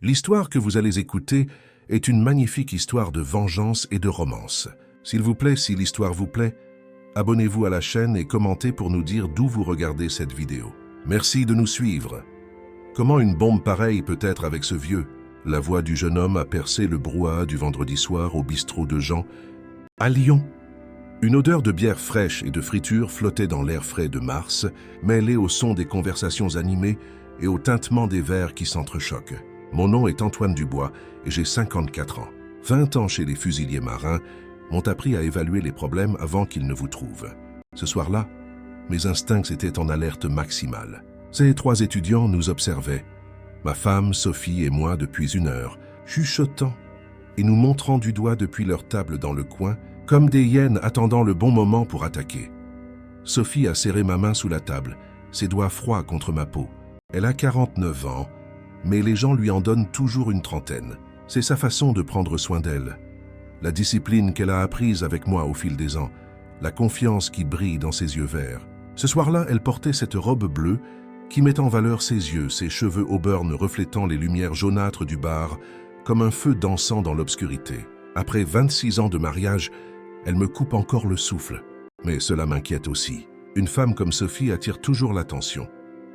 L'histoire que vous allez écouter est une magnifique histoire de vengeance et de romance. S'il vous plaît, si l'histoire vous plaît, abonnez-vous à la chaîne et commentez pour nous dire d'où vous regardez cette vidéo. Merci de nous suivre. Comment une bombe pareille peut être avec ce vieux? La voix du jeune homme a percé le brouhaha du vendredi soir au bistrot de Jean, à Lyon. Une odeur de bière fraîche et de friture flottait dans l'air frais de mars, mêlée au son des conversations animées et au tintement des verres qui s'entrechoquent. Mon nom est Antoine Dubois et j'ai 54 ans. 20 ans chez les fusiliers marins m'ont appris à évaluer les problèmes avant qu'ils ne vous trouvent. Ce soir-là, mes instincts étaient en alerte maximale. Ces 3 étudiants nous observaient, ma femme, Sophie et moi depuis 1 heure, chuchotant et nous montrant du doigt depuis leur table dans le coin, comme des hyènes attendant le bon moment pour attaquer. Sophie a serré ma main sous la table, ses doigts froids contre ma peau. Elle a 49 ans, mais les gens lui en donnent toujours une trentaine. C'est sa façon de prendre soin d'elle. La discipline qu'elle a apprise avec moi au fil des ans, la confiance qui brille dans ses yeux verts. Ce soir-là, elle portait cette robe bleue qui met en valeur ses yeux, ses cheveux auburn reflétant les lumières jaunâtres du bar, comme un feu dansant dans l'obscurité. Après 26 ans de mariage, elle me coupe encore le souffle. Mais cela m'inquiète aussi. Une femme comme Sophie attire toujours l'attention.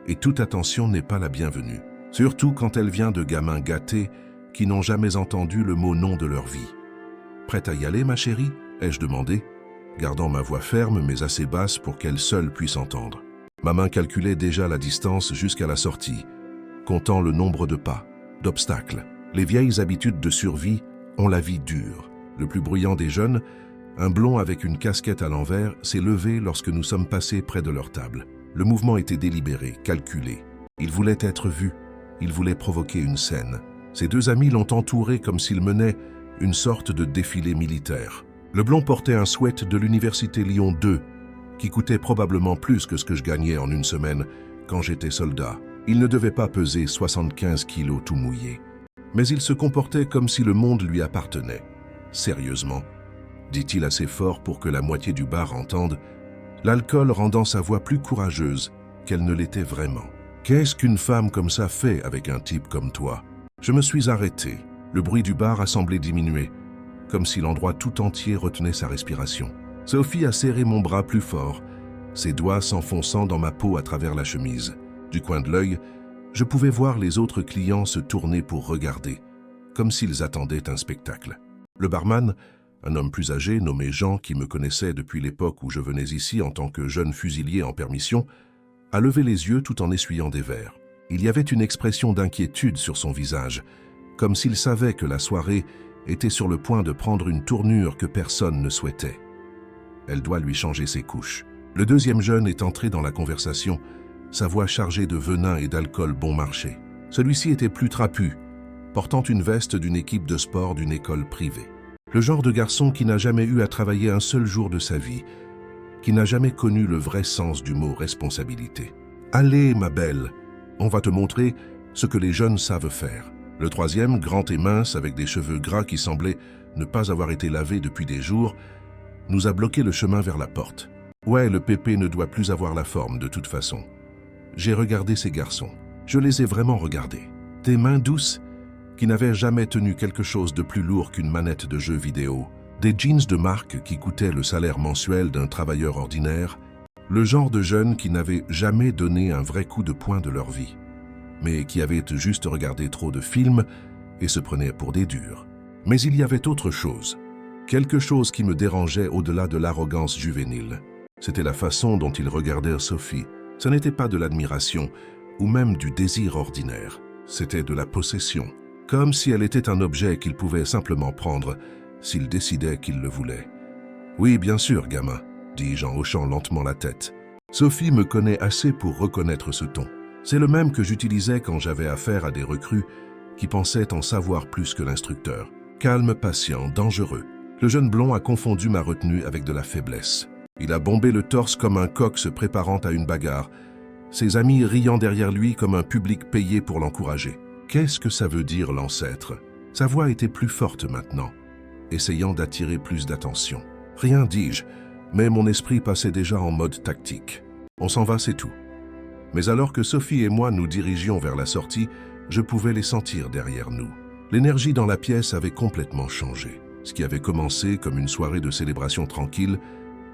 Et toute attention n'est pas la bienvenue. Surtout quand elle vient de gamins gâtés qui n'ont jamais entendu le mot non de leur vie. « Prête à y aller, ma chérie ?» ai-je demandé, gardant ma voix ferme mais assez basse pour qu'elle seule puisse entendre. Ma main calculait déjà la distance jusqu'à la sortie, comptant le nombre de pas, d'obstacles. Les vieilles habitudes de survie ont la vie dure. Le plus bruyant des jeunes, un blond avec une casquette à l'envers, s'est levé lorsque nous sommes passés près de leur table. Le mouvement était délibéré, calculé. Il voulait être vu, il voulait provoquer une scène. Ses 2 amis l'ont entouré comme s'il menait une sorte de défilé militaire. Le blond portait un sweat de l'université Lyon 2, qui coûtait probablement plus que ce que je gagnais en 1 semaine quand j'étais soldat. Il ne devait pas peser 75 kilos tout mouillé. Mais il se comportait comme si le monde lui appartenait. Sérieusement, dit-il assez fort pour que la moitié du bar entende, l'alcool rendant sa voix plus courageuse qu'elle ne l'était vraiment. « Qu'est-ce qu'une femme comme ça fait avec un type comme toi ?» Je me suis arrêté. Le bruit du bar a semblé diminuer, comme si l'endroit tout entier retenait sa respiration. Sophie a serré mon bras plus fort, ses doigts s'enfonçant dans ma peau à travers la chemise. Du coin de l'œil, je pouvais voir les autres clients se tourner pour regarder, comme s'ils attendaient un spectacle. Le barman, un homme plus âgé nommé Jean qui me connaissait depuis l'époque où je venais ici en tant que jeune fusilier en permission, a levé les yeux tout en essuyant des verres. Il y avait une expression d'inquiétude sur son visage, comme s'il savait que la soirée était sur le point de prendre une tournure que personne ne souhaitait. Elle doit lui changer ses couches. Le 2e jeune est entré dans la conversation, sa voix chargée de venin et d'alcool bon marché. Celui-ci était plus trapu, portant une veste d'une équipe de sport d'une école privée. Le genre de garçon qui n'a jamais eu à travailler un seul jour de sa vie, qui n'a jamais connu le vrai sens du mot responsabilité. « Allez, ma belle, on va te montrer ce que les jeunes savent faire. » Le 3e, grand et mince, avec des cheveux gras qui semblaient ne pas avoir été lavés depuis des jours, nous a bloqué le chemin vers la porte. Ouais, le pépé ne doit plus avoir la forme de toute façon. J'ai regardé ces garçons. Je les ai vraiment regardés. Des mains douces qui n'avaient jamais tenu quelque chose de plus lourd qu'une manette de jeu vidéo. Des jeans de marque qui coûtaient le salaire mensuel d'un travailleur ordinaire. Le genre de jeunes qui n'avaient jamais donné un vrai coup de poing de leur vie, mais qui avaient juste regardé trop de films et se prenaient pour des durs. Mais il y avait autre chose. Quelque chose qui me dérangeait au-delà de l'arrogance juvénile. C'était la façon dont ils regardèrent Sophie. Ce n'était pas de l'admiration ou même du désir ordinaire. C'était de la possession, comme si elle était un objet qu'ils pouvaient simplement prendre s'ils décidaient qu'ils le voulaient. « Oui, bien sûr, gamin », dis-je en hochant lentement la tête. Sophie me connaît assez pour reconnaître ce ton. C'est le même que j'utilisais quand j'avais affaire à des recrues qui pensaient en savoir plus que l'instructeur. Calme, patient, dangereux. Le jeune blond a confondu ma retenue avec de la faiblesse. Il a bombé le torse comme un coq se préparant à une bagarre, ses amis riant derrière lui comme un public payé pour l'encourager. Qu'est-ce que ça veut dire, l'ancêtre? Sa voix était plus forte maintenant, essayant d'attirer plus d'attention. Rien, dis-je, mais mon esprit passait déjà en mode tactique. On s'en va, c'est tout. Mais alors que Sophie et moi nous dirigions vers la sortie, je pouvais les sentir derrière nous. L'énergie dans la pièce avait complètement changé. Ce qui avait commencé comme une soirée de célébration tranquille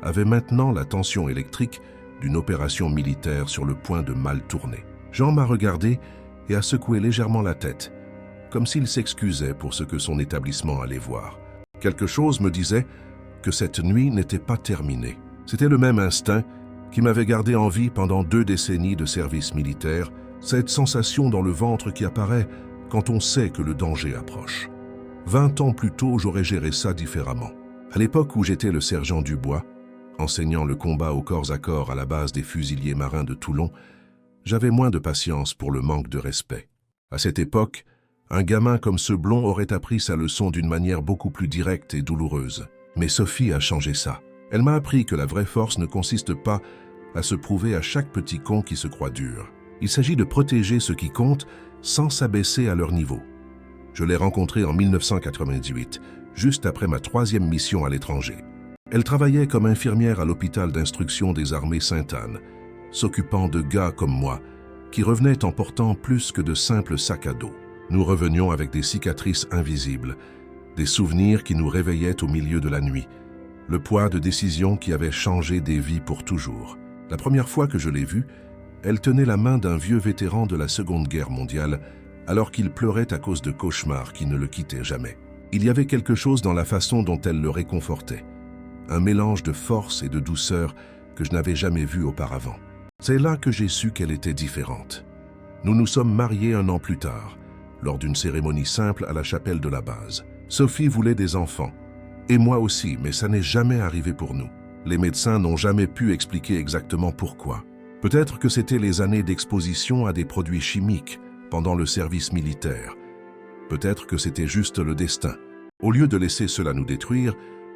avait maintenant la tension électrique d'une opération militaire sur le point de mal tourner. Jean m'a regardé et a secoué légèrement la tête, comme s'il s'excusait pour ce que son établissement allait voir. Quelque chose me disait que cette nuit n'était pas terminée. C'était le même instinct qui m'avait gardé en vie pendant 2 décennies de service militaire, cette sensation dans le ventre qui apparaît quand on sait que le danger approche. 20 ans plus tôt, j'aurais géré ça différemment. À l'époque où j'étais le sergent Dubois, enseignant le combat au corps à corps à la base des fusiliers marins de Toulon, j'avais moins de patience pour le manque de respect. À cette époque, un gamin comme ce blond aurait appris sa leçon d'une manière beaucoup plus directe et douloureuse. Mais Sophie a changé ça. Elle m'a appris que la vraie force ne consiste pas à se prouver à chaque petit con qui se croit dur. Il s'agit de protéger ceux qui comptent sans s'abaisser à leur niveau. Je l'ai rencontrée en 1998, juste après ma 3e mission à l'étranger. Elle travaillait comme infirmière à l'hôpital d'instruction des armées Sainte-Anne, s'occupant de gars comme moi, qui revenaient en portant plus que de simples sacs à dos. Nous revenions avec des cicatrices invisibles, des souvenirs qui nous réveillaient au milieu de la nuit, le poids de décisions qui avaient changé des vies pour toujours. La première fois que je l'ai vue, elle tenait la main d'un vieux vétéran de la Seconde Guerre mondiale, alors qu'il pleurait à cause de cauchemars qui ne le quittaient jamais. Il y avait quelque chose dans la façon dont elle le réconfortait, un mélange de force et de douceur que je n'avais jamais vu auparavant. C'est là que j'ai su qu'elle était différente. Nous nous sommes mariés 1 an plus tard, lors d'une cérémonie simple à la chapelle de la base. Sophie voulait des enfants, et moi aussi, mais ça n'est jamais arrivé pour nous. Les médecins n'ont jamais pu expliquer exactement pourquoi. Peut-être que c'était les années d'exposition à des produits chimiques pendant le service militaire. Peut-être que c'était juste le destin. Au lieu de laisser cela nous détruire,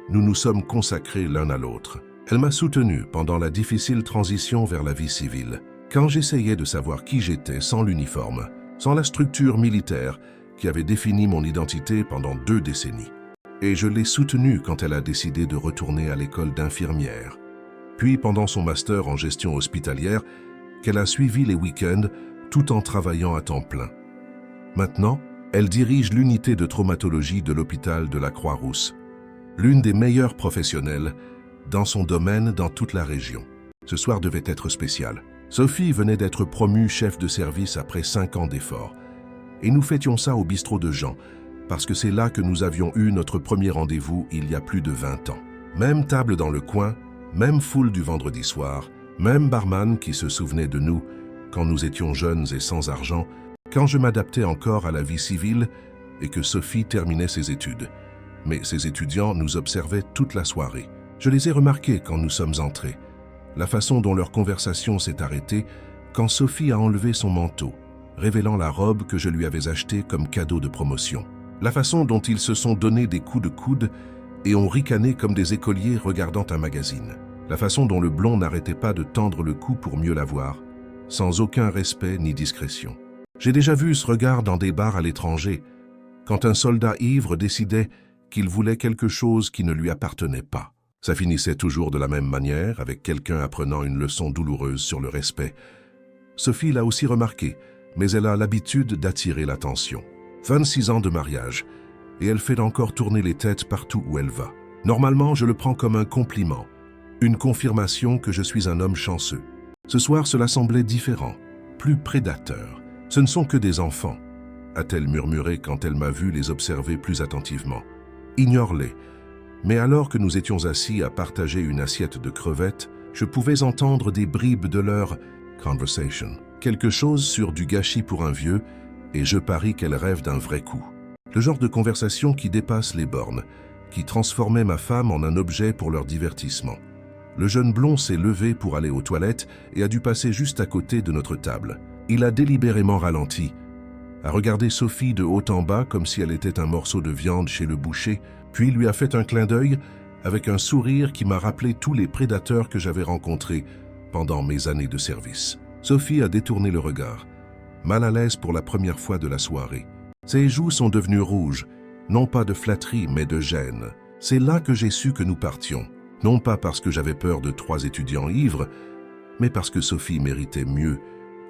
nous nous sommes consacrés l'un à l'autre. Elle m'a soutenu pendant la difficile transition vers la vie civile, quand j'essayais de savoir qui j'étais sans l'uniforme, sans la structure militaire qui avait défini mon identité pendant 2 décennies. Et je l'ai soutenue quand elle a décidé de retourner à l'école d'infirmière. Puis pendant son master en gestion hospitalière, qu'elle a suivi les week-ends tout en travaillant à temps plein. Maintenant, elle dirige l'unité de traumatologie de l'hôpital de la Croix-Rousse, l'une des meilleures professionnelles dans son domaine dans toute la région. Ce soir devait être spécial. Sophie venait d'être promue chef de service après 5 ans d'efforts. Et nous fêtions ça au bistrot de Jean, parce que c'est là que nous avions eu notre premier rendez-vous il y a plus de 20 ans. Même table dans le coin, même foule du vendredi soir, même barman qui se souvenait de nous quand nous étions jeunes et sans argent, quand je m'adaptais encore à la vie civile et que Sophie terminait ses études. Mais ces étudiants nous observaient toute la soirée. Je les ai remarqués quand nous sommes entrés. La façon dont leur conversation s'est arrêtée quand Sophie a enlevé son manteau, révélant la robe que je lui avais achetée comme cadeau de promotion. La façon dont ils se sont donné des coups de coude et ont ricané comme des écoliers regardant un magazine. La façon dont le blond n'arrêtait pas de tendre le cou pour mieux la voir, sans aucun respect ni discrétion. J'ai déjà vu ce regard dans des bars à l'étranger, quand un soldat ivre décidait qu'il voulait quelque chose qui ne lui appartenait pas. Ça finissait toujours de la même manière, avec quelqu'un apprenant une leçon douloureuse sur le respect. Sophie l'a aussi remarqué, mais elle a l'habitude d'attirer l'attention. 26 ans de mariage, et elle fait encore tourner les têtes partout où elle va. Normalement, je le prends comme un compliment, une confirmation que je suis un homme chanceux. Ce soir, cela semblait différent, plus prédateur. Ce ne sont que des enfants, a-t-elle murmuré quand elle m'a vu les observer plus attentivement. Ignore-les. Mais alors que nous étions assis à partager une assiette de crevettes, je pouvais entendre des bribes de leur conversation. Quelque chose sur du gâchis pour un vieux, et je parie qu'elle rêve d'un vrai coup. Le genre de conversation qui dépasse les bornes, qui transformait ma femme en un objet pour leur divertissement. Le jeune blond s'est levé pour aller aux toilettes et a dû passer juste à côté de notre table. Il a délibérément ralenti, a regardé Sophie de haut en bas comme si elle était un morceau de viande chez le boucher, puis lui a fait un clin d'œil avec un sourire qui m'a rappelé tous les prédateurs que j'avais rencontrés pendant mes années de service. Sophie a détourné le regard, mal à l'aise pour la première fois de la soirée. Ses joues sont devenues rouges, non pas de flatterie mais de gêne. C'est là que j'ai su que nous partions, non pas parce que j'avais peur de 3 étudiants ivres, mais parce que Sophie méritait mieux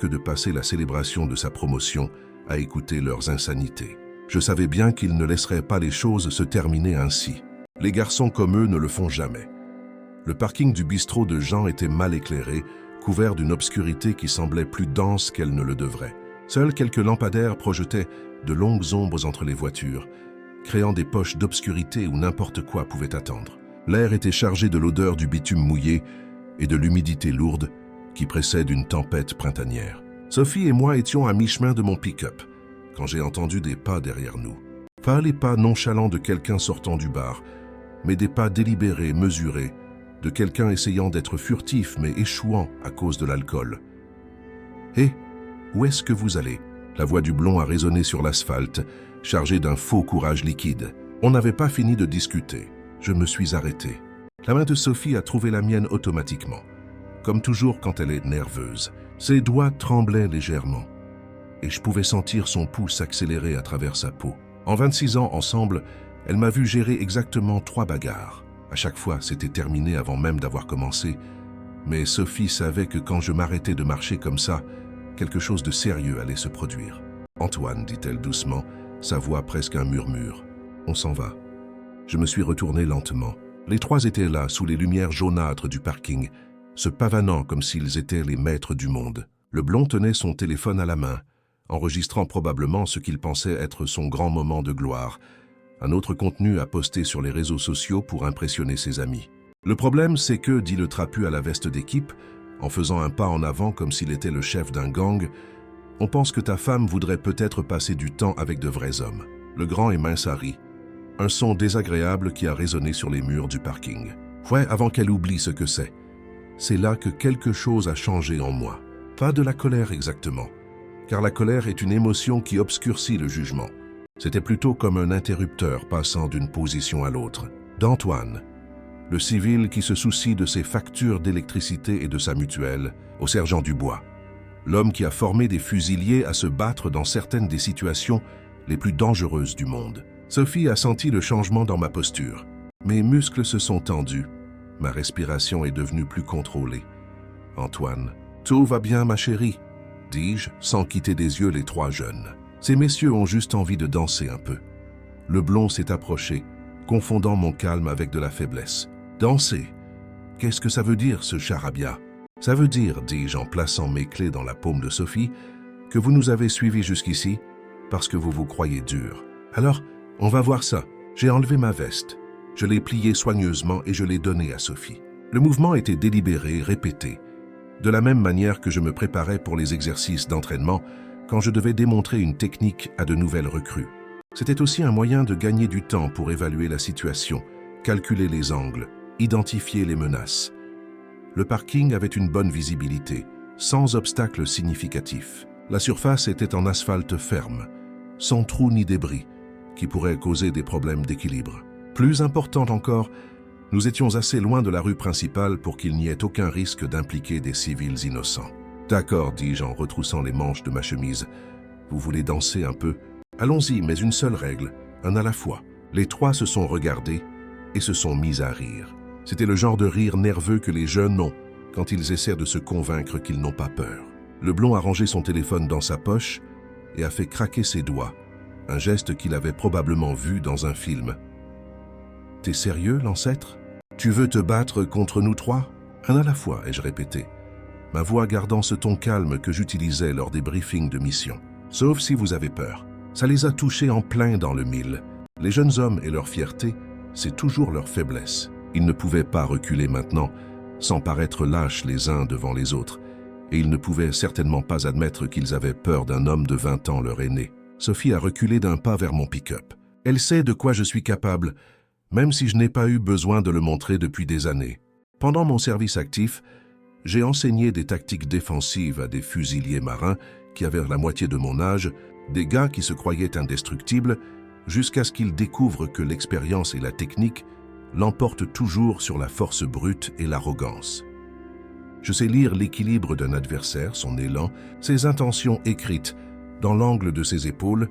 que de passer la célébration de sa promotion à écouter leurs insanités. Je savais bien qu'ils ne laisseraient pas les choses se terminer ainsi. Les garçons comme eux ne le font jamais. Le parking du bistrot de Jean était mal éclairé, couvert d'une obscurité qui semblait plus dense qu'elle ne le devrait. Seuls quelques lampadaires projetaient de longues ombres entre les voitures, créant des poches d'obscurité où n'importe quoi pouvait attendre. L'air était chargé de l'odeur du bitume mouillé et de l'humidité lourde qui précède une tempête printanière. Sophie et moi étions à mi-chemin de mon pick-up, quand j'ai entendu des pas derrière nous. Pas les pas nonchalants de quelqu'un sortant du bar, mais des pas délibérés, mesurés, de quelqu'un essayant d'être furtif mais échouant à cause de l'alcool. « Hé, où est-ce que vous allez ?» La voix du blond a résonné sur l'asphalte, chargée d'un faux courage liquide. On n'avait pas fini de discuter. Je me suis arrêté. La main de Sophie a trouvé la mienne automatiquement, comme toujours quand elle est nerveuse. Ses doigts tremblaient légèrement, et je pouvais sentir son pouls s'accélérer à travers sa peau. En 26 ans ensemble, elle m'a vu gérer exactement 3 bagarres. À chaque fois, c'était terminé avant même d'avoir commencé. Mais Sophie savait que quand je m'arrêtais de marcher comme ça, quelque chose de sérieux allait se produire. « Antoine », dit-elle doucement, sa voix presque un murmure. « On s'en va. » Je me suis retourné lentement. Les 3 étaient là, sous les lumières jaunâtres du parking, se pavanant comme s'ils étaient les maîtres du monde. Le blond tenait son téléphone à la main, enregistrant probablement ce qu'il pensait être son grand moment de gloire, un autre contenu à poster sur les réseaux sociaux pour impressionner ses amis. Le problème, c'est que, dit le trapu à la veste d'équipe, en faisant un pas en avant comme s'il était le chef d'un gang, on pense que ta femme voudrait peut-être passer du temps avec de vrais hommes. Le grand et mince a ri. Un son désagréable qui a résonné sur les murs du parking. Ouais, avant qu'elle oublie ce que c'est. C'est là que quelque chose a changé en moi. Pas de la colère exactement, car la colère est une émotion qui obscurcit le jugement. C'était plutôt comme un interrupteur passant d'une position à l'autre. D'Antoine, le civil qui se soucie de ses factures d'électricité et de sa mutuelle, au sergent Dubois. L'homme qui a formé des fusiliers à se battre dans certaines des situations les plus dangereuses du monde. Sophie a senti le changement dans ma posture. Mes muscles se sont tendus. Ma respiration est devenue plus contrôlée. « Antoine, tout va bien, ma chérie ?» dis-je, sans quitter des yeux les 3 jeunes. Ces messieurs ont juste envie de danser un peu. Le blond s'est approché, confondant mon calme avec de la faiblesse. « Danser? Qu'est-ce que ça veut dire, ce charabia ?»« Ça veut dire, dis-je en plaçant mes clés dans la paume de Sophie, que vous nous avez suivis jusqu'ici parce que vous vous croyez dur. Alors, on va voir ça. » J'ai enlevé ma veste. Je l'ai pliée soigneusement et je l'ai donnée à Sophie. Le mouvement était délibéré, répété, de la même manière que je me préparais pour les exercices d'entraînement quand je devais démontrer une technique à de nouvelles recrues. C'était aussi un moyen de gagner du temps pour évaluer la situation, calculer les angles, identifier les menaces. Le parking avait une bonne visibilité, sans obstacles significatifs. La surface était en asphalte ferme, sans trous ni débris, qui pourraient causer des problèmes d'équilibre. Plus important encore, nous étions assez loin de la rue principale pour qu'il n'y ait aucun risque d'impliquer des civils innocents. « D'accord, dis-je en retroussant les manches de ma chemise. Vous voulez danser un peu? Allons-y, mais une seule règle, un à la fois. » Les 3 se sont regardés et se sont mis à rire. C'était le genre de rire nerveux que les jeunes ont quand ils essaient de se convaincre qu'ils n'ont pas peur. Le blond a rangé son téléphone dans sa poche et a fait craquer ses doigts, un geste qu'il avait probablement vu dans un film. « T'es sérieux, l'ancêtre? Tu veux te battre contre nous 3? Un à la fois, ai-je répété, ma voix gardant ce ton calme que j'utilisais lors des briefings de mission. Sauf si vous avez peur. Ça les a touchés en plein dans le mille. Les jeunes hommes et leur fierté, c'est toujours leur faiblesse. Ils ne pouvaient pas reculer maintenant, sans paraître lâches les uns devant les autres, et ils ne pouvaient certainement pas admettre qu'ils avaient peur d'un homme de 20 ans leur aîné. Sophie a reculé d'un pas vers mon pick-up. Elle sait de quoi je suis capable, même si je n'ai pas eu besoin de le montrer depuis des années. Pendant mon service actif, j'ai enseigné des tactiques défensives à des fusiliers marins qui avaient la moitié de mon âge, des gars qui se croyaient indestructibles, jusqu'à ce qu'ils découvrent que l'expérience et la technique l'emportent toujours sur la force brute et l'arrogance. Je sais lire l'équilibre d'un adversaire, son élan, ses intentions écrites, dans l'angle de ses épaules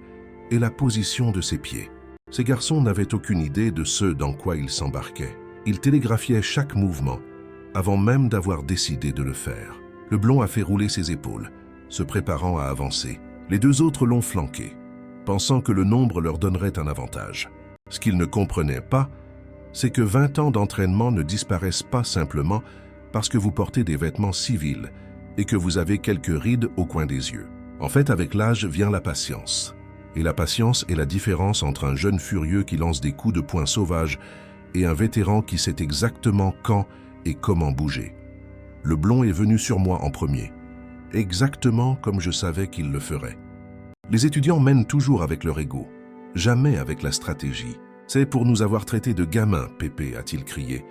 et la position de ses pieds. Ces garçons n'avaient aucune idée de ce dans quoi ils s'embarquaient. Ils télégraphiaient chaque mouvement, avant même d'avoir décidé de le faire. Le blond a fait rouler ses épaules, se préparant à avancer. Les deux autres l'ont flanqué, pensant que le nombre leur donnerait un avantage. Ce qu'ils ne comprenaient pas, c'est que 20 ans d'entraînement ne disparaissent pas simplement parce que vous portez des vêtements civils et que vous avez quelques rides au coin des yeux. En fait, avec l'âge vient la patience. Et la patience est la différence entre un jeune furieux qui lance des coups de poing sauvages et un vétéran qui sait exactement quand et comment bouger. Le blond est venu sur moi en premier, exactement comme je savais qu'il le ferait. Les étudiants mènent toujours avec leur ego, jamais avec la stratégie. C'est pour nous avoir traités de gamins, Pépé, a-t-il crié,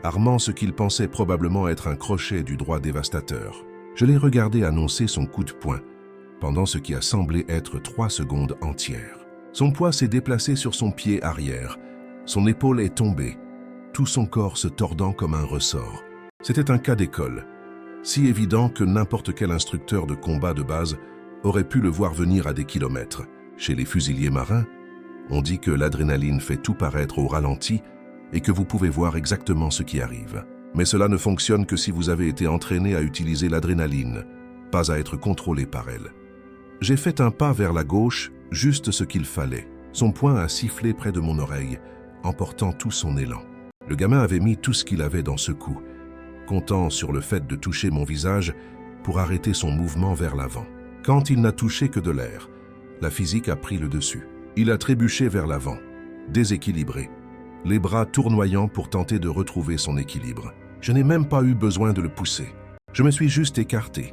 armant ce qu'il pensait probablement être un crochet du droit dévastateur. Je l'ai regardé annoncer son coup de poing, pendant ce qui a semblé être 3 secondes entières. Son poids s'est déplacé sur son pied arrière, son épaule est tombée, tout son corps se tordant comme un ressort. C'était un cas d'école, si évident que n'importe quel instructeur de combat de base aurait pu le voir venir à des kilomètres. Chez les fusiliers marins, on dit que l'adrénaline fait tout paraître au ralenti et que vous pouvez voir exactement ce qui arrive. Mais cela ne fonctionne que si vous avez été entraîné à utiliser l'adrénaline, pas à être contrôlé par elle. J'ai fait un pas vers la gauche, juste ce qu'il fallait. Son poing a sifflé près de mon oreille, emportant tout son élan. Le gamin avait mis tout ce qu'il avait dans ce coup, comptant sur le fait de toucher mon visage pour arrêter son mouvement vers l'avant. Quand il n'a touché que de l'air, la physique a pris le dessus. Il a trébuché vers l'avant, déséquilibré, les bras tournoyants pour tenter de retrouver son équilibre. Je n'ai même pas eu besoin de le pousser. Je me suis juste écarté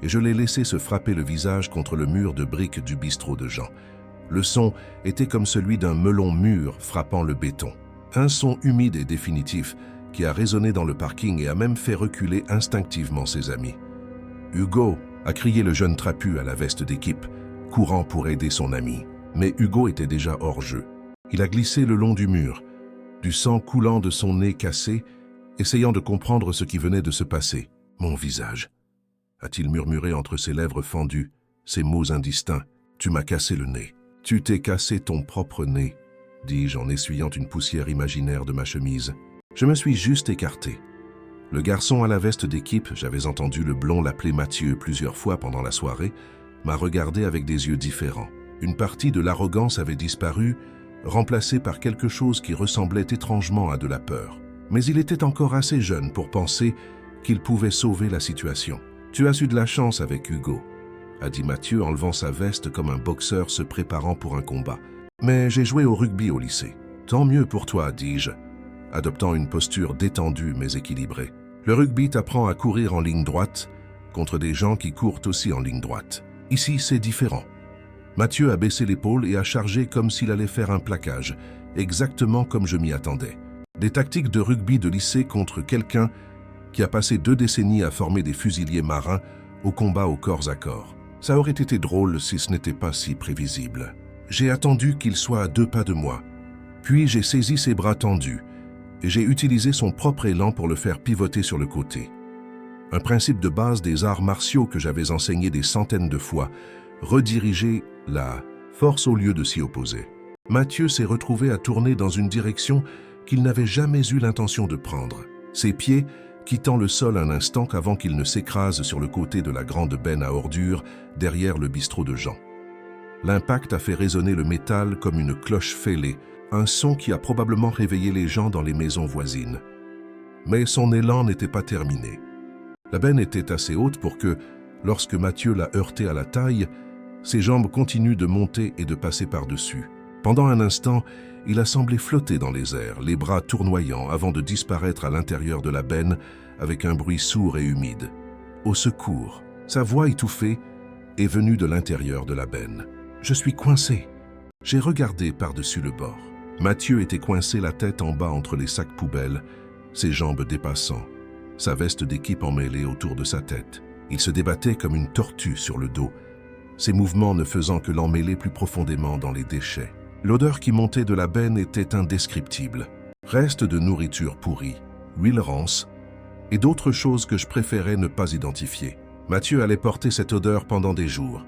et je l'ai laissé se frapper le visage contre le mur de briques du bistrot de Jean. Le son était comme celui d'un melon mûr frappant le béton. Un son humide et définitif qui a résonné dans le parking et a même fait reculer instinctivement ses amis. « Hugo !» a crié le jeune trapu à la veste d'équipe, courant pour aider son ami. Mais Hugo était déjà hors jeu. Il a glissé le long du mur, du sang coulant de son nez cassé, essayant de comprendre ce qui venait de se passer. « Mon visage !» a-t-il murmuré entre ses lèvres fendues, ses mots indistincts. « Tu m'as cassé le nez. »« Tu t'es cassé ton propre nez », dis-je en essuyant une poussière imaginaire de ma chemise. Je me suis juste écarté. Le garçon à la veste d'équipe, j'avais entendu le blond l'appeler Mathieu plusieurs fois pendant la soirée, m'a regardé avec des yeux différents. Une partie de l'arrogance avait disparu, remplacée par quelque chose qui ressemblait étrangement à de la peur. Mais il était encore assez jeune pour penser qu'il pouvait sauver la situation. « Tu as eu de la chance avec Hugo », a dit Mathieu en levant sa veste comme un boxeur se préparant pour un combat. « Mais j'ai joué au rugby au lycée. »« Tant mieux pour toi, dis-je, adoptant une posture détendue mais équilibrée. Le rugby t'apprend à courir en ligne droite contre des gens qui courent aussi en ligne droite. Ici, c'est différent. » Mathieu a baissé l'épaule et a chargé comme s'il allait faire un plaquage, exactement comme je m'y attendais. Des tactiques de rugby de lycée contre quelqu'un qui a passé 2 décennies à former des fusiliers marins au combat au corps à corps. Ça aurait été drôle si ce n'était pas si prévisible. J'ai attendu qu'il soit à 2 pas de moi, puis j'ai saisi ses bras tendus et j'ai utilisé son propre élan pour le faire pivoter sur le côté. Un principe de base des arts martiaux que j'avais enseigné des centaines de fois, rediriger la force au lieu de s'y opposer. Mathieu s'est retrouvé à tourner dans une direction qu'il n'avait jamais eu l'intention de prendre, ses pieds quittant le sol un instant avant qu'il ne s'écrase sur le côté de la grande benne à ordures derrière le bistrot de Jean. L'impact a fait résonner le métal comme une cloche fêlée, un son qui a probablement réveillé les gens dans les maisons voisines. Mais son élan n'était pas terminé. La benne était assez haute pour que, lorsque Mathieu l'a heurté à la taille, ses jambes continuent de monter et de passer par-dessus. Pendant un instant, il a semblé flotter dans les airs, les bras tournoyants avant de disparaître à l'intérieur de la benne avec un bruit sourd et humide. Au secours, sa voix étouffée est venue de l'intérieur de la benne. Je suis coincé. J'ai regardé par-dessus le bord. Mathieu était coincé la tête en bas entre les sacs poubelles, ses jambes dépassant, sa veste d'équipe emmêlée autour de sa tête. Il se débattait comme une tortue sur le dos, ses mouvements ne faisant que l'emmêler plus profondément dans les déchets. L'odeur qui montait de la benne était indescriptible. Restes de nourriture pourrie, huile rance et d'autres choses que je préférais ne pas identifier. Mathieu allait porter cette odeur pendant des jours,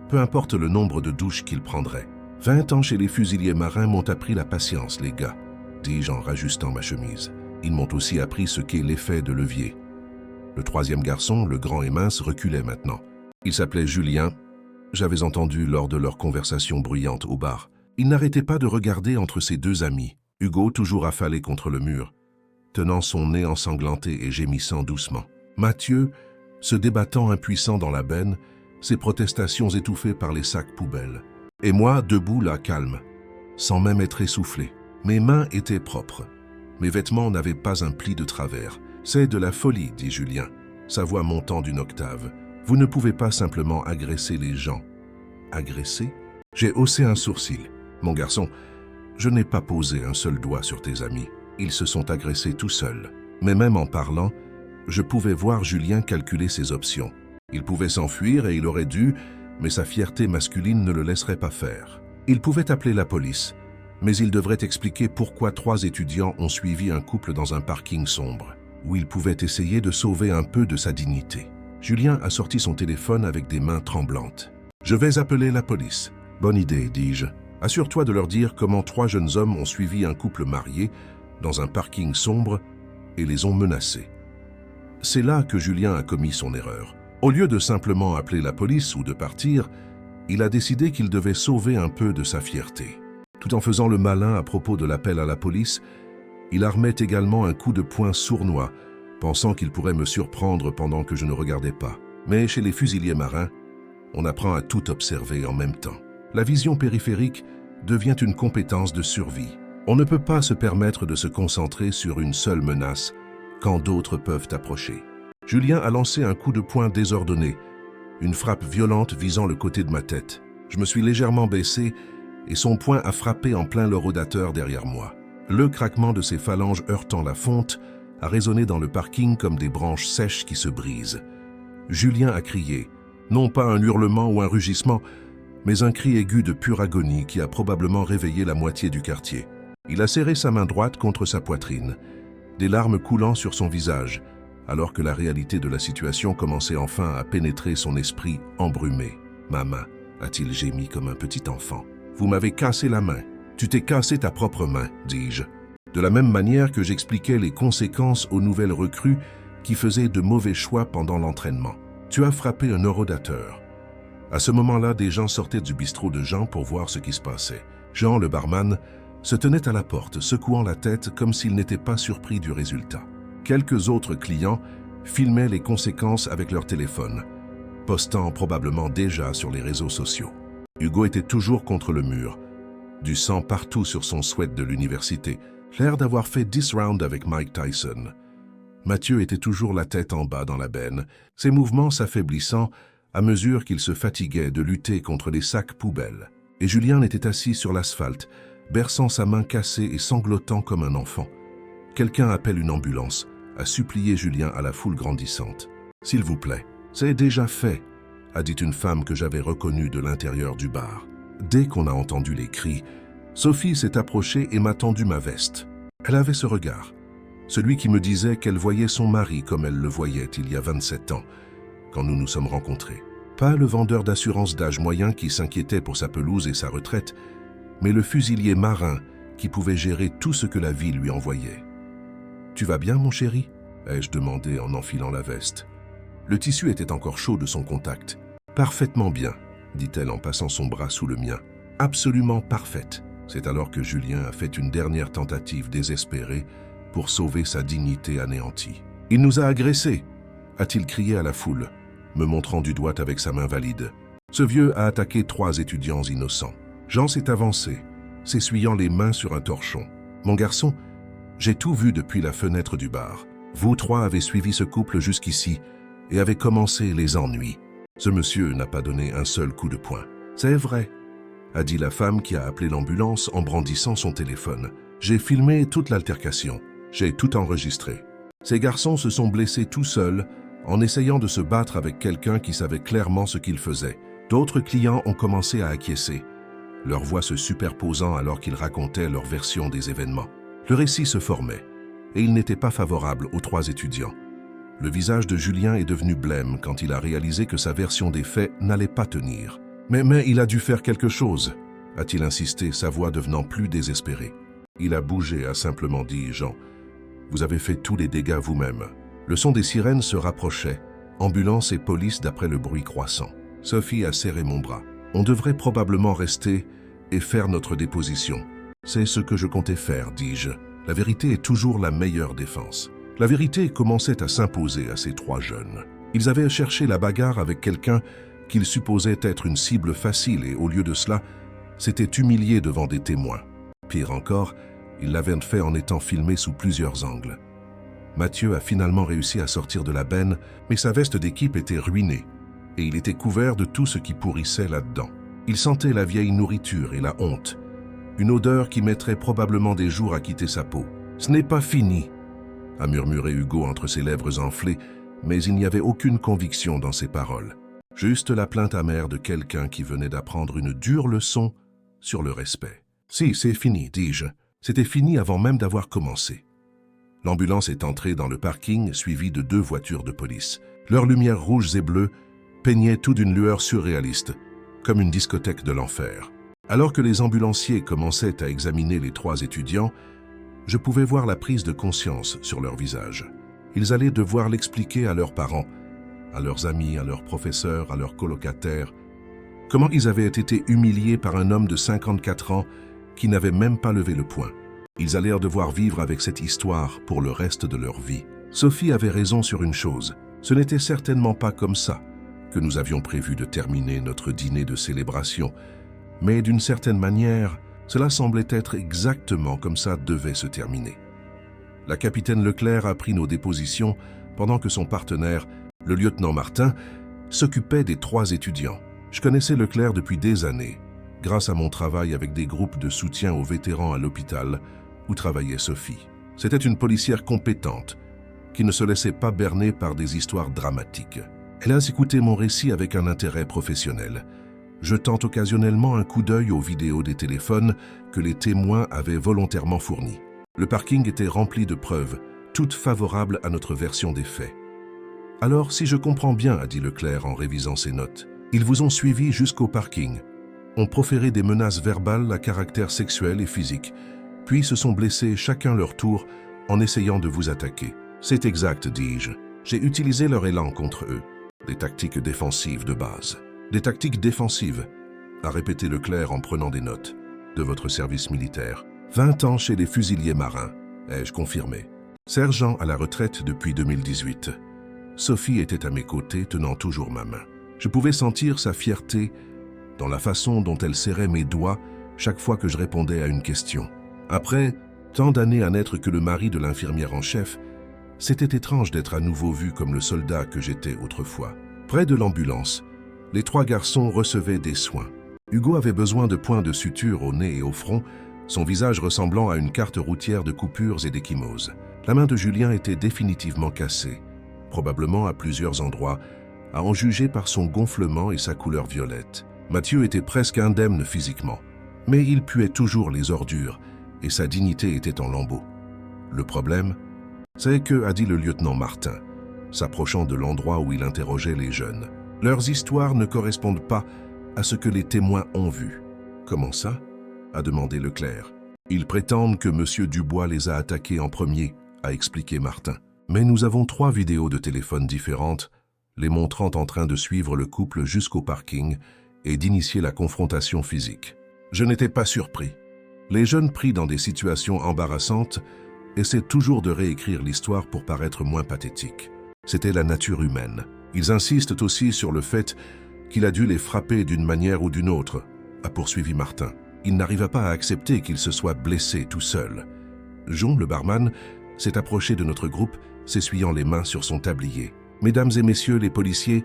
peu importe le nombre de douches qu'il prendrait. 20 ans chez les fusiliers marins m'ont appris la patience, les gars, dis-je en rajustant ma chemise. Ils m'ont aussi appris ce qu'est l'effet de levier. Le troisième garçon, le grand et mince, reculait maintenant. Il s'appelait Julien. j'avais entendu lors de leur conversation bruyante au bar. Il n'arrêtait pas de regarder entre ses deux amis. Hugo, toujours affalé contre le mur, tenant son nez ensanglanté et gémissant doucement. Mathieu, se débattant impuissant dans la benne, ses protestations étouffées par les sacs poubelles. Et moi, debout là, calme, sans même être essoufflé. Mes mains étaient propres. Mes vêtements n'avaient pas un pli de travers. « C'est de la folie, dit Julien, sa voix montant d'une octave. Vous ne pouvez pas simplement agresser les gens. » Agresser? J'ai haussé un sourcil. Mon garçon, je n'ai pas posé un seul doigt sur tes amis. Ils se sont agressés tout seuls. Mais même en parlant, je pouvais voir Julien calculer ses options. Il pouvait s'enfuir et il aurait dû, mais sa fierté masculine ne le laisserait pas faire. Il pouvait appeler la police, mais il devrait expliquer pourquoi 3 étudiants ont suivi un couple dans un parking sombre, où il pouvait essayer de sauver un peu de sa dignité. Julien a sorti son téléphone avec des mains tremblantes. « Je vais appeler la police. »« Bonne idée, dis-je. Assure-toi de leur dire comment 3 jeunes hommes ont suivi un couple marié dans un parking sombre et les ont menacés. » C'est là que Julien a commis son erreur. Au lieu de simplement appeler la police ou de partir, il a décidé qu'il devait sauver un peu de sa fierté. Tout en faisant le malin à propos de l'appel à la police, il armait également un coup de poing sournois, pensant qu'il pourrait me surprendre pendant que je ne regardais pas. Mais chez les fusiliers marins, on apprend à tout observer en même temps. La vision périphérique devient une compétence de survie. On ne peut pas se permettre de se concentrer sur une seule menace quand d'autres peuvent approcher. Julien a lancé un coup de poing désordonné, une frappe violente visant le côté de ma tête. Je me suis légèrement baissé et son poing a frappé en plein le rodateur derrière moi. Le craquement de ses phalanges heurtant la fonte a résonné dans le parking comme des branches sèches qui se brisent. Julien a crié, non pas un hurlement ou un rugissement, mais un cri aigu de pure agonie qui a probablement réveillé la moitié du quartier. Il a serré sa main droite contre sa poitrine, des larmes coulant sur son visage, alors que la réalité de la situation commençait enfin à pénétrer son esprit embrumé. « Ma main », a-t-il gémi comme un petit enfant. « Vous m'avez cassé la main. Tu t'es cassé ta propre main, dis-je. » De la même manière que j'expliquais les conséquences aux nouvelles recrues qui faisaient de mauvais choix pendant l'entraînement. Tu as frappé un horodateur. À ce moment-là, des gens sortaient du bistrot de Jean pour voir ce qui se passait. Jean, le barman, se tenait à la porte, secouant la tête comme s'il n'était pas surpris du résultat. Quelques autres clients filmaient les conséquences avec leur téléphone, postant probablement déjà sur les réseaux sociaux. Hugo était toujours contre le mur, du sang partout sur son sweat de l'université, l'air d'avoir fait 10 rounds avec Mike Tyson. Mathieu était toujours la tête en bas dans la benne, ses mouvements s'affaiblissant à mesure qu'il se fatiguait de lutter contre les sacs poubelles. Et Julien était assis sur l'asphalte, berçant sa main cassée et sanglotant comme un enfant. Quelqu'un appelle une ambulance, a supplié Julien à la foule grandissante. « S'il vous plaît, c'est déjà fait », a dit une femme que j'avais reconnue de l'intérieur du bar. Dès qu'on a entendu les cris, Sophie s'est approchée et m'a tendu ma veste. Elle avait ce regard, celui qui me disait qu'elle voyait son mari comme elle le voyait il y a 27 ans, quand nous nous sommes rencontrés. Pas le vendeur d'assurance d'âge moyen qui s'inquiétait pour sa pelouse et sa retraite, mais le fusilier marin qui pouvait gérer tout ce que la vie lui envoyait. « Tu vas bien, mon chéri ?» ai-je demandé en enfilant la veste. Le tissu était encore chaud de son contact. « Parfaitement bien », dit-elle en passant son bras sous le mien. « Absolument parfaite. » C'est alors que Julien a fait une dernière tentative désespérée pour sauver sa dignité anéantie. « Il nous a agressés !» a-t-il crié à la foule, me montrant du doigt avec sa main valide. Ce vieux a attaqué 3 étudiants innocents. Jean s'est avancé, s'essuyant les mains sur un torchon. « Mon garçon, j'ai tout vu depuis la fenêtre du bar. Vous 3 avez suivi ce couple jusqu'ici et avez commencé les ennuis. » Ce monsieur n'a pas donné un seul coup de poing. « C'est vrai, » a dit la femme qui a appelé l'ambulance en brandissant son téléphone. « J'ai filmé toute l'altercation. J'ai tout enregistré. Ces garçons se sont blessés tout seuls en essayant de se battre avec quelqu'un qui savait clairement ce qu'il faisait. D'autres clients ont commencé à acquiescer, leur voix se superposant alors qu'ils racontaient leur version des événements. Le récit se formait, et il n'était pas favorable aux 3 étudiants. Le visage de Julien est devenu blême quand il a réalisé que sa version des faits n'allait pas tenir. « Mais il a dû faire quelque chose », a-t-il insisté, sa voix devenant plus désespérée. « Il a bougé », a simplement dit Jean. « Vous avez fait tous les dégâts vous-même. » Le son des sirènes se rapprochait, ambulance et police d'après le bruit croissant. Sophie a serré mon bras. On devrait probablement rester et faire notre déposition. C'est ce que je comptais faire, dis-je. La vérité est toujours la meilleure défense. La vérité commençait à s'imposer à ces trois jeunes. Ils avaient cherché la bagarre avec quelqu'un qu'ils supposaient être une cible facile et, au lieu de cela, s'étaient humiliés devant des témoins. Pire encore, ils l'avaient fait en étant filmés sous plusieurs angles. Mathieu a finalement réussi à sortir de la benne, mais sa veste d'équipe était ruinée, et il était couvert de tout ce qui pourrissait là-dedans. Il sentait la vieille nourriture et la honte, une odeur qui mettrait probablement des jours à quitter sa peau. « Ce n'est pas fini !» a murmuré Hugo entre ses lèvres enflées, mais il n'y avait aucune conviction dans ses paroles. Juste la plainte amère de quelqu'un qui venait d'apprendre une dure leçon sur le respect. « Si, c'est fini, dis-je. C'était fini avant même d'avoir commencé. » L'ambulance est entrée dans le parking, suivie de 2 voitures de police. Leurs lumières rouges et bleues peignaient tout d'une lueur surréaliste, comme une discothèque de l'enfer. Alors que les ambulanciers commençaient à examiner les 3 étudiants, je pouvais voir la prise de conscience sur leur visage. Ils allaient devoir l'expliquer à leurs parents, à leurs amis, à leurs professeurs, à leurs colocataires, comment ils avaient été humiliés par un homme de 54 ans qui n'avait même pas levé le poing. Ils allèrent devoir vivre avec cette histoire pour le reste de leur vie. Sophie avait raison sur une chose, ce n'était certainement pas comme ça que nous avions prévu de terminer notre dîner de célébration, mais d'une certaine manière, cela semblait être exactement comme ça devait se terminer. La capitaine Leclerc a pris nos dépositions pendant que son partenaire, le lieutenant Martin, s'occupait des 3 étudiants. Je connaissais Leclerc depuis des années, grâce à mon travail avec des groupes de soutien aux vétérans à l'hôpital où travaillait Sophie. C'était une policière compétente, qui ne se laissait pas berner par des histoires dramatiques. Elle a écouté mon récit avec un intérêt professionnel, jetant occasionnellement un coup d'œil aux vidéos des téléphones que les témoins avaient volontairement fournis. Le parking était rempli de preuves, toutes favorables à notre version des faits. « Alors, si je comprends bien, » a dit Leclerc en révisant ses notes, « ils vous ont suivi jusqu'au parking, ont proféré des menaces verbales à caractère sexuel et physique, puis se sont blessés chacun leur tour en essayant de vous attaquer. »« C'est exact, dis-je. J'ai utilisé leur élan contre eux. Des tactiques défensives de base. »« Des tactiques défensives, » a répété Leclerc en prenant des notes, « de votre service militaire. 20 ans chez les fusiliers marins, ai-je confirmé. Sergent à la retraite depuis 2018. Sophie était à mes côtés, tenant toujours ma main. Je pouvais sentir sa fierté dans la façon dont elle serrait mes doigts chaque fois que je répondais à une question. Après tant d'années à n'être que le mari de l'infirmière en chef, c'était étrange d'être à nouveau vu comme le soldat que j'étais autrefois. Près de l'ambulance, les 3 garçons recevaient des soins. Hugo avait besoin de points de suture au nez et au front, son visage ressemblant à une carte routière de coupures et d'échymoses. La main de Julien était définitivement cassée, probablement à plusieurs endroits, à en juger par son gonflement et sa couleur violette. Mathieu était presque indemne physiquement, mais il puait toujours les ordures et sa dignité était en lambeaux. Le problème, c'est que, a dit le lieutenant Martin, s'approchant de l'endroit où il interrogeait les jeunes, leurs histoires ne correspondent pas à ce que les témoins ont vu. Comment ça ? A demandé Leclerc. Ils prétendent que M. Dubois les a attaqués en premier, a expliqué Martin. Mais nous avons 3 vidéos de téléphone différentes, les montrant en train de suivre le couple jusqu'au parking et d'initier la confrontation physique. Je n'étais pas surpris. Les jeunes pris dans des situations embarrassantes essaient toujours de réécrire l'histoire pour paraître moins pathétique. C'était la nature humaine. Ils insistent aussi sur le fait qu'il a dû les frapper d'une manière ou d'une autre, a poursuivi Martin. Il n'arriva pas à accepter qu'il se soit blessé tout seul. Jon, le barman, s'est approché de notre groupe, s'essuyant les mains sur son tablier. « Mesdames et messieurs les policiers,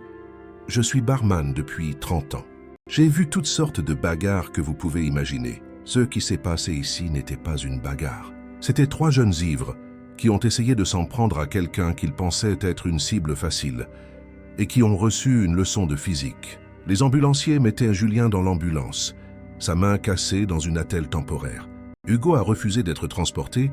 je suis barman depuis 30 ans. J'ai vu toutes sortes de bagarres que vous pouvez imaginer. Ce qui s'est passé ici n'était pas une bagarre. C'étaient 3 jeunes ivres qui ont essayé de s'en prendre à quelqu'un qu'ils pensaient être une cible facile et qui ont reçu une leçon de physique. Les ambulanciers mettaient Julien dans l'ambulance, sa main cassée dans une attelle temporaire. Hugo a refusé d'être transporté,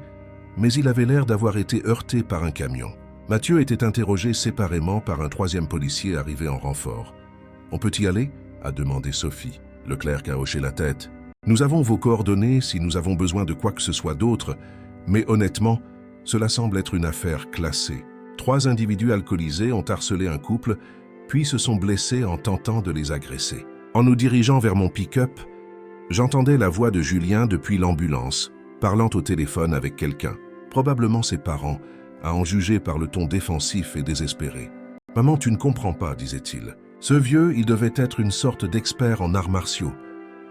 mais il avait l'air d'avoir été heurté par un camion. Mathieu était interrogé séparément par un 3e policier arrivé en renfort. « On peut y aller ?» a demandé Sophie. Leclerc a hoché la tête. « Nous avons vos coordonnées si nous avons besoin de quoi que ce soit d'autre, mais honnêtement, cela semble être une affaire classée. 3 individus alcoolisés ont harcelé un couple puis se sont blessés en tentant de les agresser. En nous dirigeant vers mon pick-up, j'entendais la voix de Julien depuis l'ambulance, parlant au téléphone avec quelqu'un, probablement ses parents, à en juger par le ton défensif et désespéré. « Maman, tu ne comprends pas, disait-il. Ce vieux, il devait être une sorte d'expert en arts martiaux,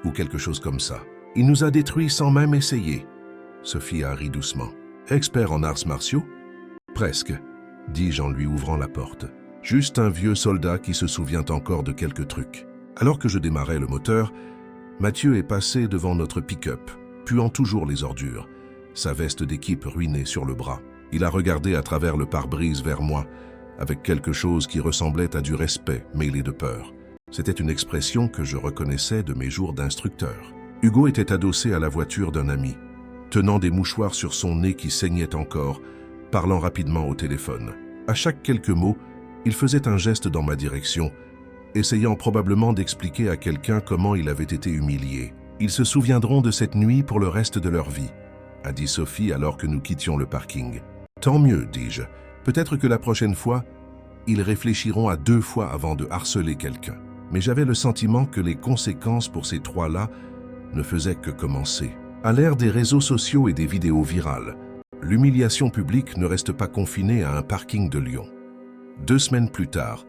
ou quelque chose comme ça. Il nous a détruits sans même essayer. » Sophie a ri doucement. « Expert en arts martiaux ? » ?»« Presque, » dis-je en lui ouvrant la porte. « Juste un vieux soldat qui se souvient encore de quelques trucs. » Alors que je démarrais le moteur, Mathieu est passé devant notre pick-up, puant toujours les ordures, sa veste d'équipe ruinée sur le bras. Il a regardé à travers le pare-brise vers moi, avec quelque chose qui ressemblait à du respect mêlé de peur. C'était une expression que je reconnaissais de mes jours d'instructeur. Hugo était adossé à la voiture d'un ami, tenant des mouchoirs sur son nez qui saignaient encore, parlant rapidement au téléphone. À chaque quelques mots, il faisait un geste dans ma direction, essayant probablement d'expliquer à quelqu'un comment il avait été humilié. « Ils se souviendront de cette nuit pour le reste de leur vie », a dit Sophie alors que nous quittions le parking. « Tant mieux, dis-je. Peut-être que la prochaine fois, ils réfléchiront à 2 fois avant de harceler quelqu'un. » Mais j'avais le sentiment que les conséquences pour ces 3-là ne faisaient que commencer. À l'ère des réseaux sociaux et des vidéos virales, l'humiliation publique ne reste pas confinée à un parking de Lyon. 2 semaines plus tard,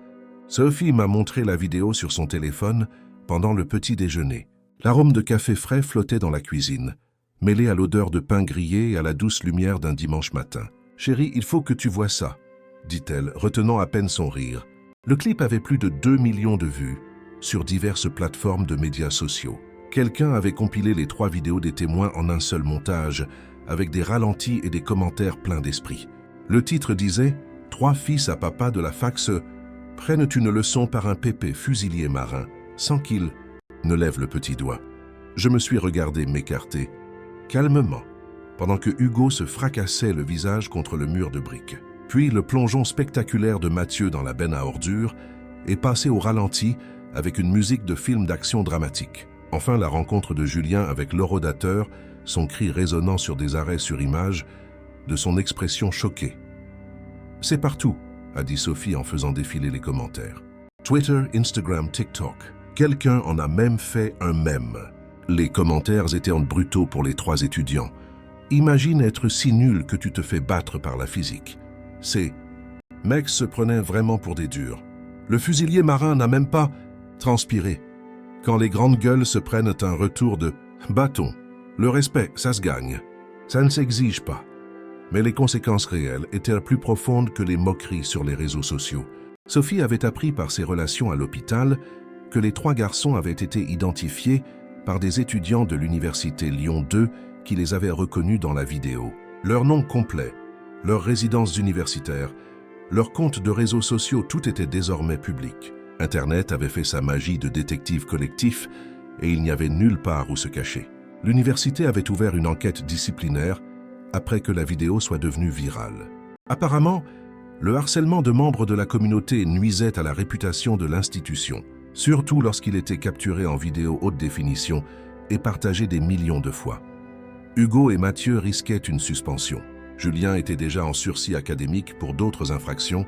Sophie m'a montré la vidéo sur son téléphone pendant le petit déjeuner. L'arôme de café frais flottait dans la cuisine, mêlé à l'odeur de pain grillé et à la douce lumière d'un dimanche matin. « Chérie, il faut que tu vois ça », dit-elle, retenant à peine son rire. Le clip avait plus de 2 millions de vues sur diverses plateformes de médias sociaux. Quelqu'un avait compilé les 3 vidéos des témoins en un seul montage, avec des ralentis et des commentaires pleins d'esprit. Le titre disait « 3 fils à papa de la fac prennent une leçon par un pépé fusilier marin, sans qu'il ne lève le petit doigt. » Je me suis regardé m'écarter, calmement, pendant que Hugo se fracassait le visage contre le mur de briques. Puis le plongeon spectaculaire de Mathieu dans la benne à ordures est passé au ralenti avec une musique de film d'action dramatique. Enfin, la rencontre de Julien avec l'horodateur, son cri résonnant sur des arrêts sur image, de son expression choquée. « C'est partout », a dit Sophie en faisant défiler les commentaires. Twitter, Instagram, TikTok. Quelqu'un en a même fait un mème. Les commentaires étaient brutaux pour les 3 étudiants. « Imagine être si nul que tu te fais battre par la physique. » C'est « Mecs se prenaient vraiment pour des durs. Le fusilier marin n'a même pas transpiré. » Quand les grandes gueules se prennent un retour de « bâton », le respect, ça se gagne. Ça ne s'exige pas. Mais les conséquences réelles étaient plus profondes que les moqueries sur les réseaux sociaux. Sophie avait appris par ses relations à l'hôpital que les 3 garçons avaient été identifiés par des étudiants de l'université Lyon 2 qui les avaient reconnus dans la vidéo. Leur nom complet, leurs résidences universitaires, leurs comptes de réseaux sociaux, tout était désormais public. Internet avait fait sa magie de détective collectif et il n'y avait nulle part où se cacher. L'université avait ouvert une enquête disciplinaire après que la vidéo soit devenue virale. Apparemment, le harcèlement de membres de la communauté nuisait à la réputation de l'institution, surtout lorsqu'il était capturé en vidéo haute définition et partagé des millions de fois. Hugo et Mathieu risquaient une suspension. Julien était déjà en sursis académique pour d'autres infractions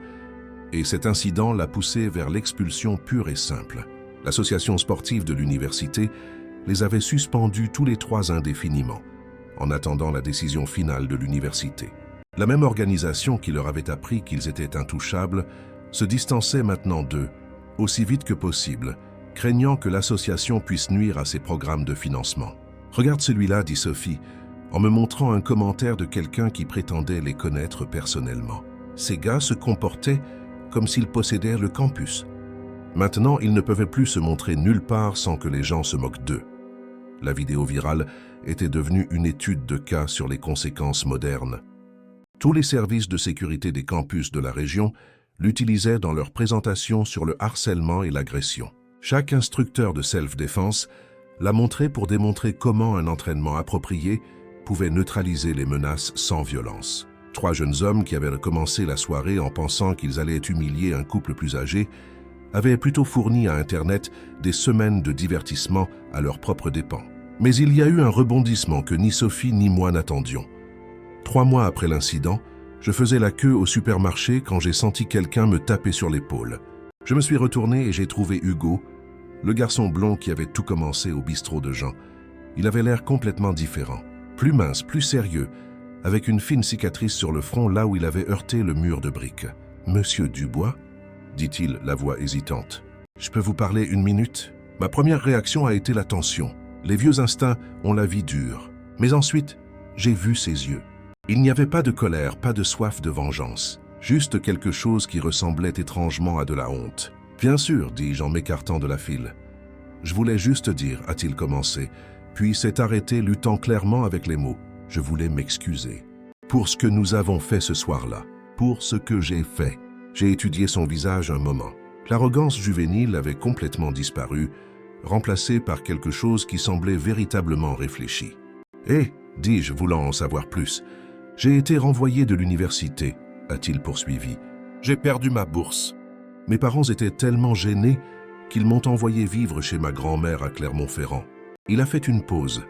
et cet incident l'a poussé vers l'expulsion pure et simple. L'association sportive de l'université les avait suspendus tous les 3 indéfiniment, en attendant la décision finale de l'université. La même organisation qui leur avait appris qu'ils étaient intouchables se distançait maintenant d'eux, aussi vite que possible, craignant que l'association puisse nuire à ses programmes de financement. « Regarde celui-là », dit Sophie, en me montrant un commentaire de quelqu'un qui prétendait les connaître personnellement. Ces gars se comportaient comme s'ils possédaient le campus. Maintenant, ils ne pouvaient plus se montrer nulle part sans que les gens se moquent d'eux. La vidéo virale était devenue une étude de cas sur les conséquences modernes. Tous les services de sécurité des campus de la région l'utilisaient dans leur présentation sur le harcèlement et l'agression. Chaque instructeur de self-défense l'a montré pour démontrer comment un entraînement approprié pouvait neutraliser les menaces sans violence. 3 jeunes hommes qui avaient commencé la soirée en pensant qu'ils allaient humilier un couple plus âgé avaient plutôt fourni à Internet des semaines de divertissement à leurs propres dépens. Mais il y a eu un rebondissement que ni Sophie ni moi n'attendions. 3 mois après l'incident, je faisais la queue au supermarché quand j'ai senti quelqu'un me taper sur l'épaule. Je me suis retourné et j'ai trouvé Hugo, le garçon blond qui avait tout commencé au bistrot de Jean. Il avait l'air complètement différent, plus mince, plus sérieux, avec une fine cicatrice sur le front là où il avait heurté le mur de briques. « Monsieur Dubois ?» dit-il, la voix hésitante. « Je peux vous parler une minute ?» Ma première réaction a été la tension. Les vieux instincts ont la vie dure. Mais ensuite, j'ai vu ses yeux. Il n'y avait pas de colère, pas de soif de vengeance. Juste quelque chose qui ressemblait étrangement à de la honte. « Bien sûr, dis-je en m'écartant de la file. « Je voulais juste dire, a-t-il commencé, puis s'est arrêté, luttant clairement avec les mots. Je voulais m'excuser. Pour ce que nous avons fait ce soir-là, pour ce que j'ai fait. » J'ai étudié son visage un moment. L'arrogance juvénile avait complètement disparu, remplacée par quelque chose qui semblait véritablement réfléchi. « Eh !» dis-je, voulant en savoir plus. « J'ai été renvoyé de l'université, a-t-il poursuivi. J'ai perdu ma bourse. Mes parents étaient tellement gênés qu'ils m'ont envoyé vivre chez ma grand-mère à Clermont-Ferrand. » Il a fait une pause,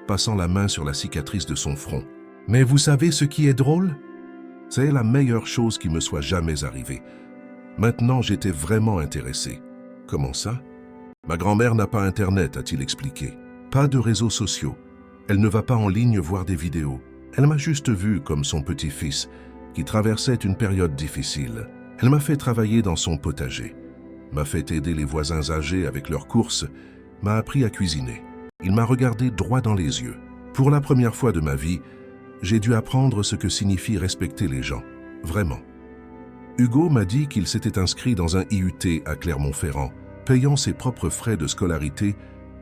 passant la main sur la cicatrice de son front. « Mais vous savez ce qui est drôle ? C'est la meilleure chose qui me soit jamais arrivée. Maintenant, j'étais vraiment intéressé. »« Comment ça ? » ?»« Ma grand-mère n'a pas Internet, a-t-il expliqué. Pas de réseaux sociaux. Elle ne va pas en ligne voir des vidéos. Elle m'a juste vu comme son petit-fils, qui traversait une période difficile. Elle m'a fait travailler dans son potager, m'a fait aider les voisins âgés avec leurs courses, m'a appris à cuisiner. Il m'a regardé droit dans les yeux. Pour la première fois de ma vie, j'ai dû apprendre ce que signifie respecter les gens. Vraiment. Hugo m'a dit qu'il s'était inscrit dans un IUT à Clermont-Ferrand, payant ses propres frais de scolarité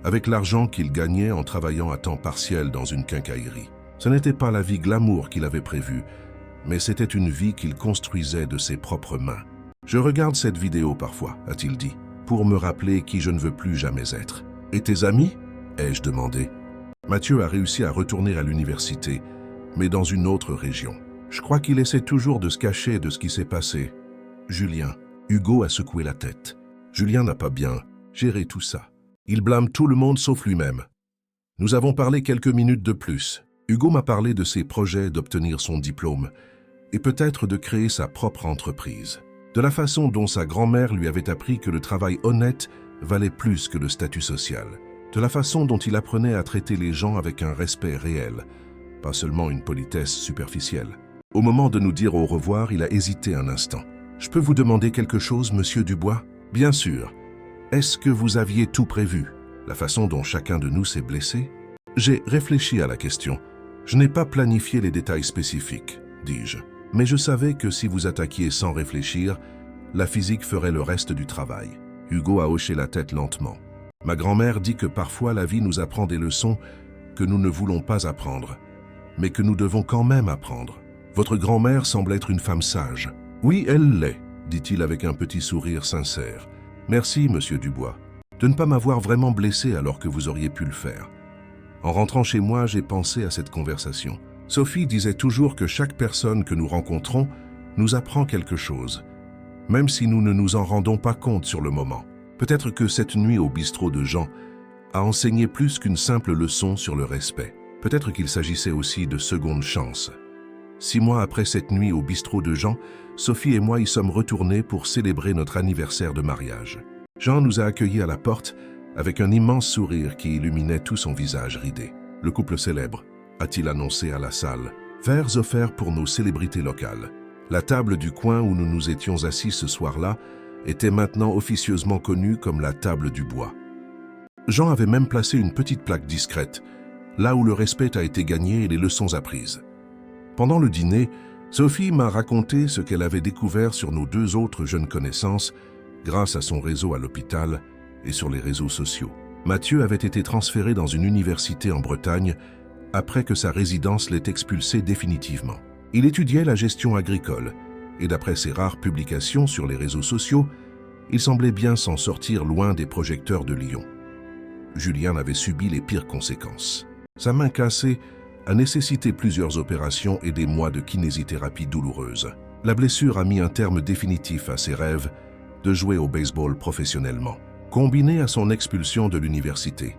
avec l'argent qu'il gagnait en travaillant à temps partiel dans une quincaillerie. Ce n'était pas la vie glamour qu'il avait prévue, mais c'était une vie qu'il construisait de ses propres mains. « Je regarde cette vidéo parfois, a-t-il dit, pour me rappeler qui je ne veux plus jamais être. »« Et tes amis ?» ai-je demandé. Mathieu a réussi à retourner à l'université, mais dans une autre région. Je crois qu'il essaie toujours de se cacher de ce qui s'est passé. Julien. Hugo a secoué la tête. Julien n'a pas bien géré tout ça. Il blâme tout le monde sauf lui-même. Nous avons parlé quelques minutes de plus. Hugo m'a parlé de ses projets d'obtenir son diplôme et peut-être de créer sa propre entreprise. De la façon dont sa grand-mère lui avait appris que le travail honnête valait plus que le statut social. De la façon dont il apprenait à traiter les gens avec un respect réel, pas seulement une politesse superficielle. Au moment de nous dire au revoir, il a hésité un instant. « Je peux vous demander quelque chose, monsieur Dubois ?»« Bien sûr. Est-ce que vous aviez tout prévu, la façon dont chacun de nous s'est blessé ?» J'ai réfléchi à la question. Je n'ai pas planifié les détails spécifiques, dis-je. Mais je savais que si vous attaquiez sans réfléchir, la physique ferait le reste du travail. Hugo a hoché la tête lentement. Ma grand-mère dit que parfois la vie nous apprend des leçons que nous ne voulons pas apprendre, mais que nous devons quand même apprendre. Votre grand-mère semble être une femme sage. Oui, elle l'est, dit-il avec un petit sourire sincère. Merci, monsieur Dubois, de ne pas m'avoir vraiment blessé alors que vous auriez pu le faire. En rentrant chez moi, j'ai pensé à cette conversation. Sophie disait toujours que chaque personne que nous rencontrons nous apprend quelque chose, même si nous ne nous en rendons pas compte sur le moment. Peut-être que cette nuit au bistrot de Jean a enseigné plus qu'une simple leçon sur le respect. Peut-être qu'il s'agissait aussi de seconde chance. 6 mois après cette nuit au bistrot de Jean, Sophie et moi y sommes retournés pour célébrer notre anniversaire de mariage. Jean nous a accueillis à la porte avec un immense sourire qui illuminait tout son visage ridé. « Le couple célèbre », a-t-il annoncé à la salle. « Verres offerts pour nos célébrités locales. » La table du coin où nous nous étions assis ce soir-là était maintenant officieusement connue comme la table du bois. Jean avait même placé une petite plaque discrète, là où le respect a été gagné et les leçons apprises. Pendant le dîner, Sophie m'a raconté ce qu'elle avait découvert sur nos 2 autres jeunes connaissances grâce à son réseau à l'hôpital et sur les réseaux sociaux. Mathieu avait été transféré dans une université en Bretagne après que sa résidence l'ait expulsé définitivement. Il étudiait la gestion agricole et d'après ses rares publications sur les réseaux sociaux, il semblait bien s'en sortir loin des projecteurs de Lyon. Julien avait subi les pires conséquences. Sa main cassée a nécessité plusieurs opérations et des mois de kinésithérapie douloureuse. La blessure a mis un terme définitif à ses rêves de jouer au baseball professionnellement. Combiné à son expulsion de l'université,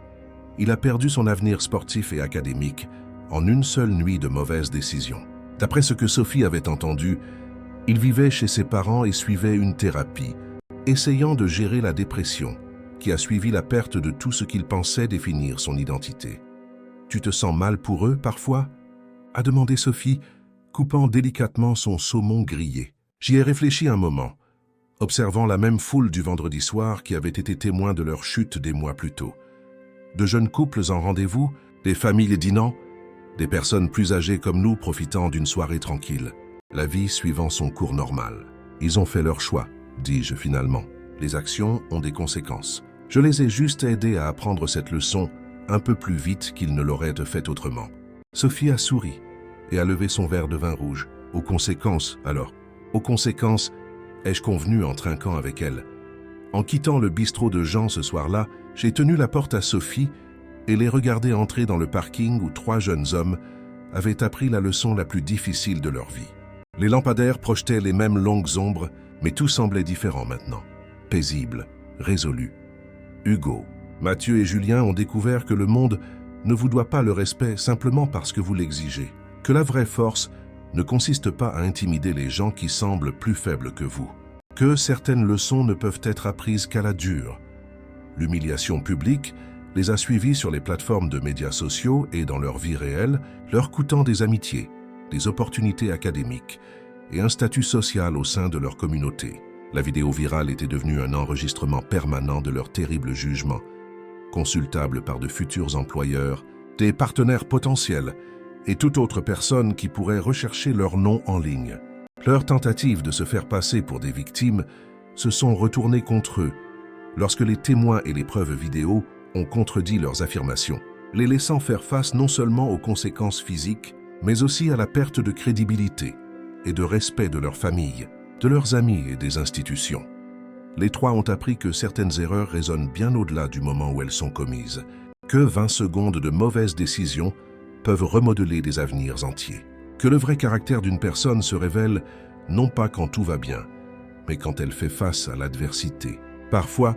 il a perdu son avenir sportif et académique en une seule nuit de mauvaises décisions. D'après ce que Sophie avait entendu, il vivait chez ses parents et suivait une thérapie, essayant de gérer la dépression qui a suivi la perte de tout ce qu'il pensait définir son identité. « Tu te sens mal pour eux, parfois ?» a demandé Sophie, coupant délicatement son saumon grillé. J'y ai réfléchi un moment, observant la même foule du vendredi soir qui avait été témoin de leur chute des mois plus tôt. De jeunes couples en rendez-vous, des familles dînant, des personnes plus âgées comme nous profitant d'une soirée tranquille, la vie suivant son cours normal. Ils ont fait leur choix, dis-je finalement. Les actions ont des conséquences. Je les ai juste aidés à apprendre cette leçon un peu plus vite qu'ils ne l'auraient fait autrement. Sophie a souri et a levé son verre de vin rouge. Aux conséquences, alors. Aux conséquences, ai-je convenu en trinquant avec elle. En quittant le bistrot de Jean ce soir-là, j'ai tenu la porte à Sophie et les regardé entrer dans le parking où 3 jeunes hommes avaient appris la leçon la plus difficile de leur vie. Les lampadaires projetaient les mêmes longues ombres, mais tout semblait différent maintenant. Paisible, résolu. Hugo, Mathieu et Julien ont découvert que le monde ne vous doit pas le respect simplement parce que vous l'exigez. Que la vraie force ne consiste pas à intimider les gens qui semblent plus faibles que vous. Que certaines leçons ne peuvent être apprises qu'à la dure. L'humiliation publique les a suivis sur les plateformes de médias sociaux et dans leur vie réelle, leur coûtant des amitiés, des opportunités académiques et un statut social au sein de leur communauté. La vidéo virale était devenue un enregistrement permanent de leur terrible jugement, consultable par de futurs employeurs, des partenaires potentiels et toute autre personne qui pourrait rechercher leur nom en ligne. Leurs tentatives de se faire passer pour des victimes se sont retournées contre eux lorsque les témoins et les preuves vidéo ont contredit leurs affirmations, les laissant faire face non seulement aux conséquences physiques, mais aussi à la perte de crédibilité et de respect de leur famille, de leurs amis et des institutions. Les 3 ont appris que certaines erreurs résonnent bien au-delà du moment où elles sont commises, que 20 secondes de mauvaises décisions peuvent remodeler des avenirs entiers, que le vrai caractère d'une personne se révèle non pas quand tout va bien, mais quand elle fait face à l'adversité. Parfois,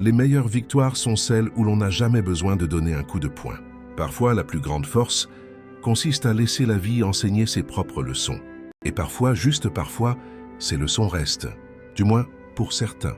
les meilleures victoires sont celles où l'on n'a jamais besoin de donner un coup de poing. Parfois, la plus grande force consiste à laisser la vie enseigner ses propres leçons. Et parfois, juste parfois, ces leçons restent, du moins pour certains.